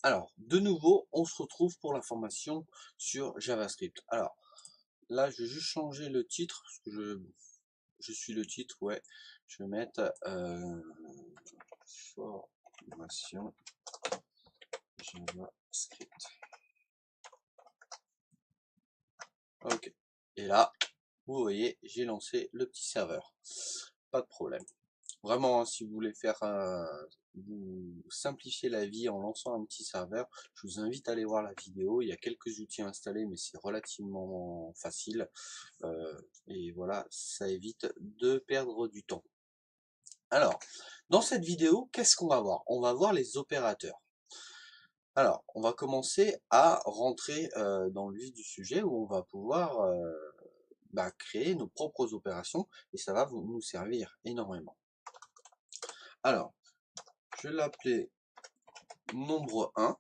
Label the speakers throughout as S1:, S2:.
S1: Alors, de nouveau, on se retrouve pour la formation sur JavaScript. Alors, là, je vais juste changer le titre, parce que je suis le titre, ouais. Je vais mettre formation JavaScript. Ok. Et là, vous voyez, j'ai lancé le petit serveur. Pas de problème. Vraiment, hein, si vous voulez faire vous simplifier la vie en lançant un petit serveur, je vous invite à aller voir la vidéo. Il y a quelques outils installés, mais c'est relativement facile. Et voilà, ça évite de perdre du temps. Alors, dans cette vidéo, qu'est-ce qu'on va voir? On va voir les opérateurs. Alors, on va commencer à rentrer dans le vif du sujet où on va pouvoir créer nos propres opérations et ça va nous servir énormément. Alors, je vais l'appeler nombre 1.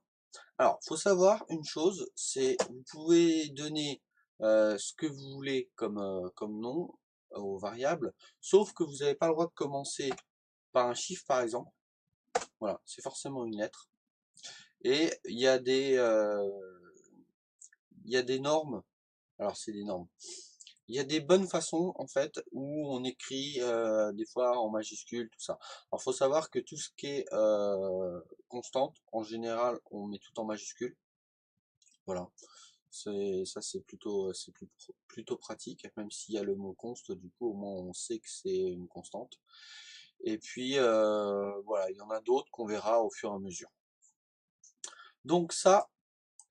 S1: Alors, faut savoir une chose, c'est vous pouvez donner ce que vous voulez comme nom aux variables, sauf que vous n'avez pas le droit de commencer par un chiffre par exemple. Voilà, c'est forcément une lettre. Et il y a des normes. Alors c'est des normes. Il y a des bonnes façons en fait où on écrit des fois en majuscule tout ça. Alors faut savoir que tout ce qui est constante, en général, on met tout en majuscule. Voilà. C'est plutôt pratique, même s'il y a le mot const, du coup au moins on sait que c'est une constante. Et puis voilà, il y en a d'autres qu'on verra au fur et à mesure. Donc ça,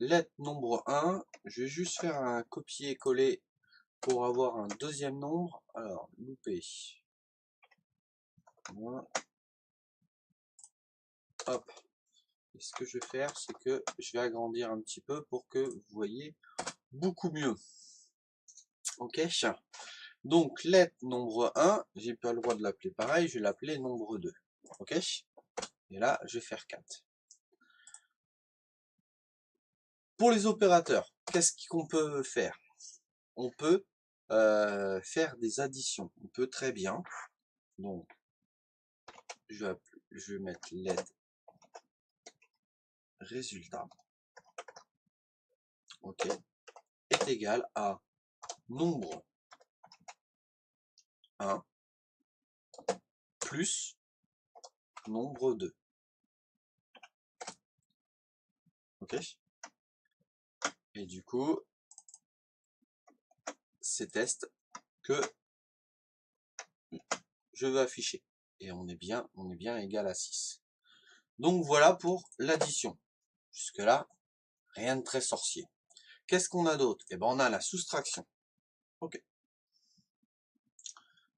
S1: lettre nombre 1, je vais juste faire un copier-coller pour avoir un deuxième nombre. Alors, loupé. Voilà. Hop. Et ce que je vais faire, c'est que je vais agrandir un petit peu pour que vous voyez beaucoup mieux. Ok. Donc, lettre nombre 1, j'ai pas le droit de l'appeler pareil, je vais l'appeler nombre 2. Ok. Et là, je vais faire 4. Pour les opérateurs, qu'est-ce qu'on peut faire? On peut faire des additions. On peut très bien. Donc, je vais mettre lettre résultat. Ok. Est égal à nombre 1 plus nombre 2. Ok. Et du coup, c'est test que je veux afficher. Et on est bien égal à 6. Donc voilà pour l'addition. Jusque là, rien de très sorcier. Qu'est-ce qu'on a d'autre? Eh ben on a la soustraction. Ok.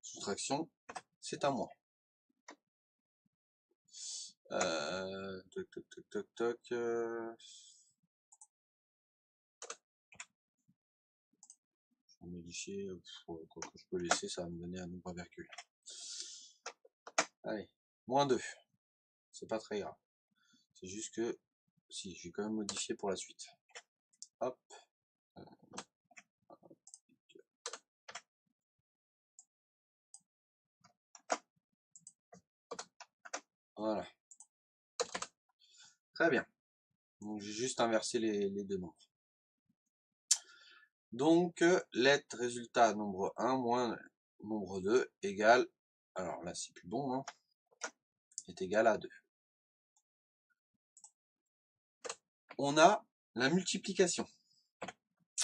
S1: Soustraction, c'est à moi. Toc, toc, toc, toc, toc. Je vais modifier. Quoi que je peux laisser, ça va me donner un nombre à virgule. Allez, moins 2. C'est pas très grave. C'est juste que, si, je vais quand même modifier pour la suite. Hop. Voilà. Très bien. Donc j'ai juste inversé les deux nombres. Donc, lettre résultat nombre 1 moins nombre 2 égale, alors là c'est plus bon, hein, est égal à 2. On a la multiplication.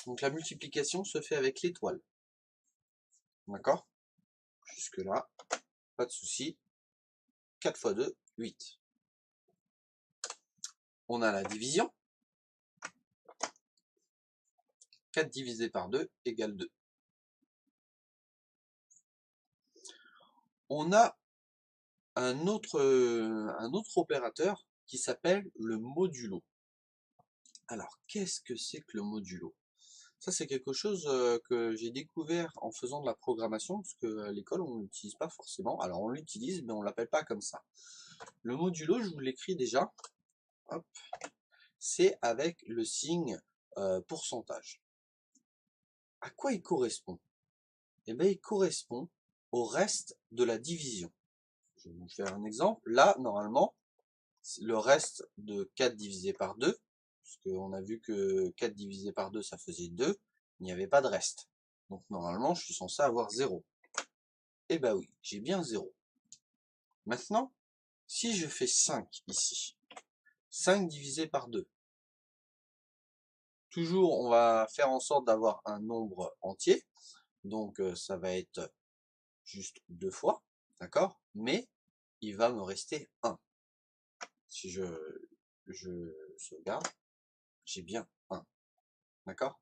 S1: Donc la multiplication se fait avec l'étoile. D'accord? Jusque là, pas de souci. 4 fois 2, 8. On a la division. 4 divisé par 2 égale 2. On a un autre opérateur qui s'appelle le modulo. Alors, qu'est-ce que c'est que le modulo? Ça, c'est quelque chose que j'ai découvert en faisant de la programmation, parce qu'à l'école, on ne l'utilise pas forcément. Alors, on l'utilise, mais on ne l'appelle pas comme ça. Le modulo, je vous l'écris déjà. Hop, c'est avec le signe pourcentage. À quoi il correspond? Eh bien, il correspond au reste de la division. Je vais vous faire un exemple. Là, normalement, le reste de 4 divisé par 2, puisqu'on a vu que 4 divisé par 2, ça faisait 2, il n'y avait pas de reste. Donc normalement, je suis censé avoir 0. Et bah oui, j'ai bien 0. Maintenant, si je fais 5 ici, 5 divisé par 2, toujours on va faire en sorte d'avoir un nombre entier, donc ça va être juste 2 fois, d'accord? Mais il va me rester 1. Si je sauvegarde, j'ai bien 1, d'accord?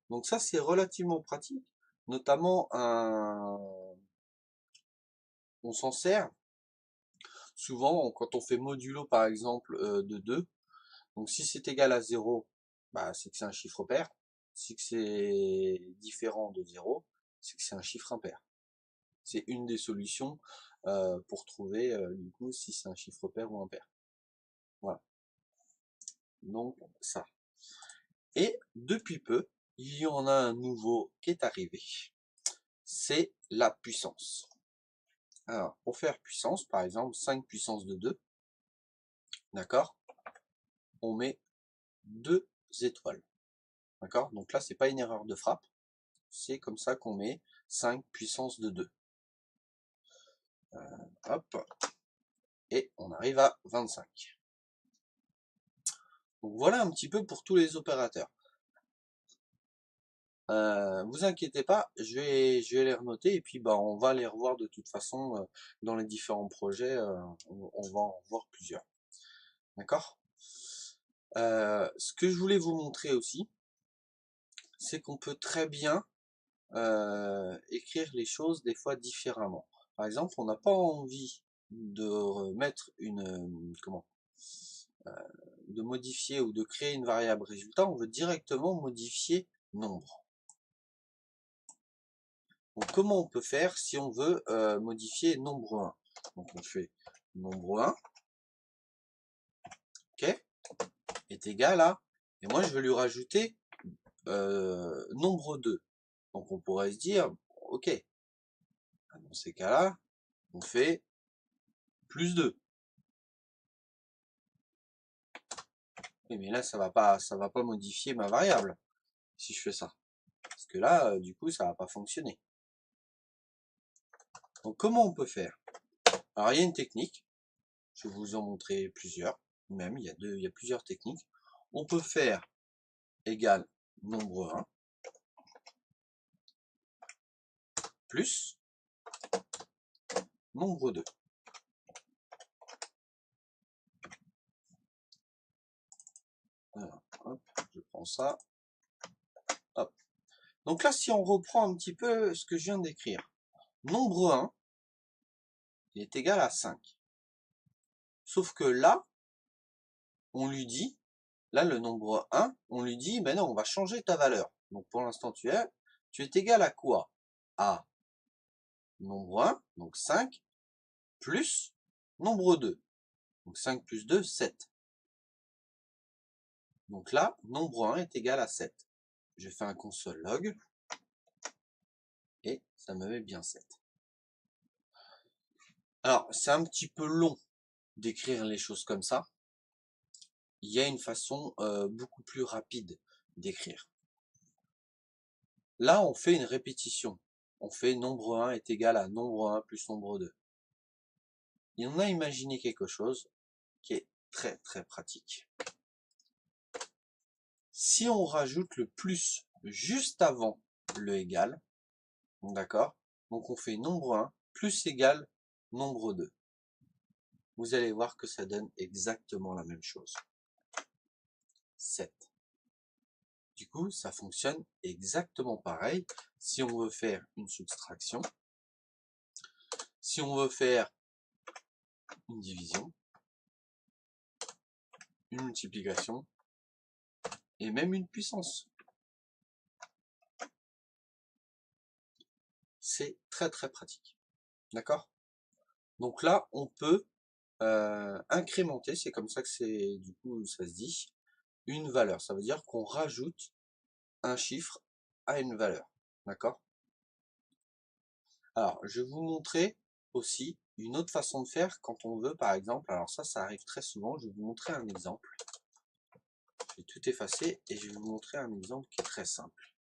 S1: Donc ça c'est relativement pratique, notamment on s'en sert souvent quand on fait modulo par exemple de 2. Donc si c'est égal à 0, bah, c'est que c'est un chiffre pair. Si c'est différent de 0, c'est que c'est un chiffre impair. C'est une des solutions pour trouver du coup si c'est un chiffre pair ou impair. Voilà. Donc ça. Et depuis peu, il y en a un nouveau qui est arrivé. C'est la puissance. Alors, pour faire puissance, par exemple 5 puissance de 2, d'accord, on met 2 étoiles. D'accord? Donc là, c'est pas une erreur de frappe. C'est comme ça qu'on met 5 puissance de 2. Hop. Et on arrive à 25. Donc voilà un petit peu pour tous les opérateurs. Vous inquiétez pas, je vais les renoter et puis bah, on va les revoir de toute façon dans les différents projets. On va en voir plusieurs. D'accord? Ce que je voulais vous montrer aussi, c'est qu'on peut très bien écrire les choses des fois différemment. Par exemple, on n'a pas envie de mettre de modifier ou de créer une variable résultat, on veut directement modifier nombre. Donc comment on peut faire si on veut modifier nombre 1? Donc on fait nombre 1, ok, est égal à, et moi je veux lui rajouter nombre 2. Donc on pourrait se dire, ok, dans ces cas-là, on fait plus 2. Mais là, ça va pas modifier ma variable si je fais ça. Parce que là, du coup, ça va pas fonctionner. Donc, comment on peut faire? Alors, il y a une technique. Je vais vous en montrer plusieurs. Même, il y a plusieurs techniques. On peut faire égal nombre 1 plus nombre 2. Alors, hop, je prends ça. Hop. Donc là, si on reprend un petit peu ce que je viens d'écrire. Nombre 1 est égal à 5. Sauf que là, on lui dit, là le nombre 1, on lui dit, ben non, on va changer ta valeur. Donc pour l'instant, tu es égal à quoi? À nombre 1, donc 5, plus nombre 2. Donc 5 plus 2, 7. Donc là, nombre 1 est égal à 7. Je fais un console log, et ça me met bien 7. Alors, c'est un petit peu long d'écrire les choses comme ça. Il y a une façon beaucoup plus rapide d'écrire. Là, on fait une répétition. On fait nombre 1 est égal à nombre 1 plus nombre 2. Et on a imaginé quelque chose qui est très très pratique. Si on rajoute le plus juste avant le égal, d'accord, donc on fait nombre 1 plus égal nombre 2. Vous allez voir que ça donne exactement la même chose. 7. Du coup, ça fonctionne exactement pareil. Si on veut faire une soustraction, si on veut faire une division, une multiplication, et même une puissance. C'est très très pratique. D'accord? Donc là, on peut incrémenter, c'est comme ça que c'est du coup ça se dit, une valeur. Ça veut dire qu'on rajoute un chiffre à une valeur. D'accord? Alors, je vais vous montrer aussi une autre façon de faire quand on veut, par exemple, alors ça arrive très souvent, je vais vous montrer un exemple. Je vais tout effacer et je vais vous montrer un exemple qui est très simple.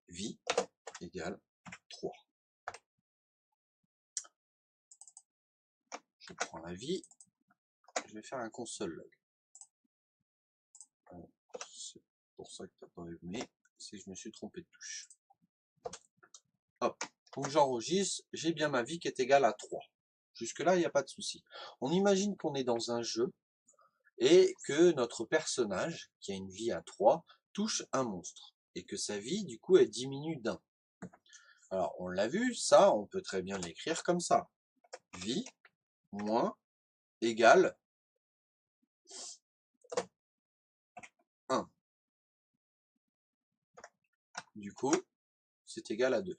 S1: Vie égale 3. Je prends la vie, je vais faire un console log. C'est pour ça que tu n'as pas aimé, c'est que je me suis trompé de touche. Hop, donc j'enregistre, j'ai bien ma vie qui est égale à 3. Jusque-là, il n'y a pas de souci. On imagine qu'on est dans un jeu et que notre personnage, qui a une vie à 3, touche un monstre. Et que sa vie, du coup, elle diminue d'1. Alors, on l'a vu, ça, on peut très bien l'écrire comme ça. Vie moins égale 1. Du coup, c'est égal à 2.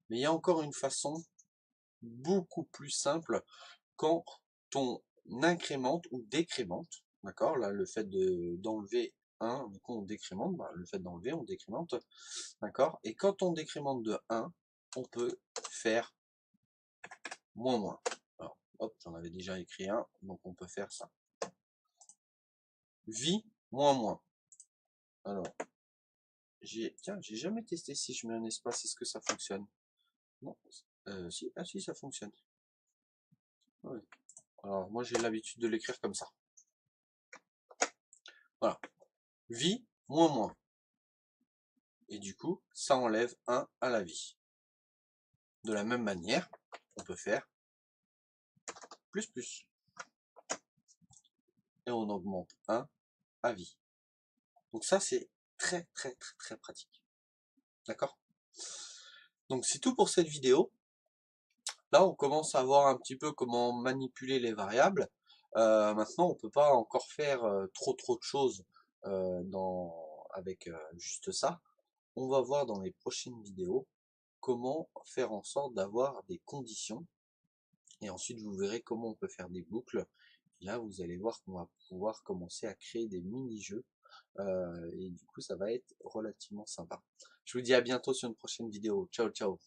S1: Mais il y a encore une façon beaucoup plus simple quand on incrémente ou décrémente. D'accord? Là, le fait d'enlever 1, du coup on décrémente, le fait d'enlever, on décrémente. D'accord? Et quand on décrémente de 1, on peut faire moins. Alors, hop, j'en avais déjà écrit un, donc on peut faire ça. Vie moins. Alors, j'ai jamais testé si je mets un espace, est-ce que ça fonctionne? Non, si, ah si, ça fonctionne. Ouais. Alors, moi j'ai l'habitude de l'écrire comme ça. Voilà. Vie moins. Et du coup, ça enlève 1 à la vie. De la même manière, on peut faire plus. Et on augmente 1 à vie. Donc ça, c'est très pratique. D'accord? Donc c'est tout pour cette vidéo. Là, on commence à voir un petit peu comment manipuler les variables. Maintenant, on peut pas encore faire trop de choses avec juste ça. On va voir dans les prochaines vidéos comment faire en sorte d'avoir des conditions. Et ensuite, vous verrez comment on peut faire des boucles. Et là, vous allez voir qu'on va pouvoir commencer à créer des mini-jeux. Et du coup, ça va être relativement sympa. Je vous dis à bientôt sur une prochaine vidéo. Ciao.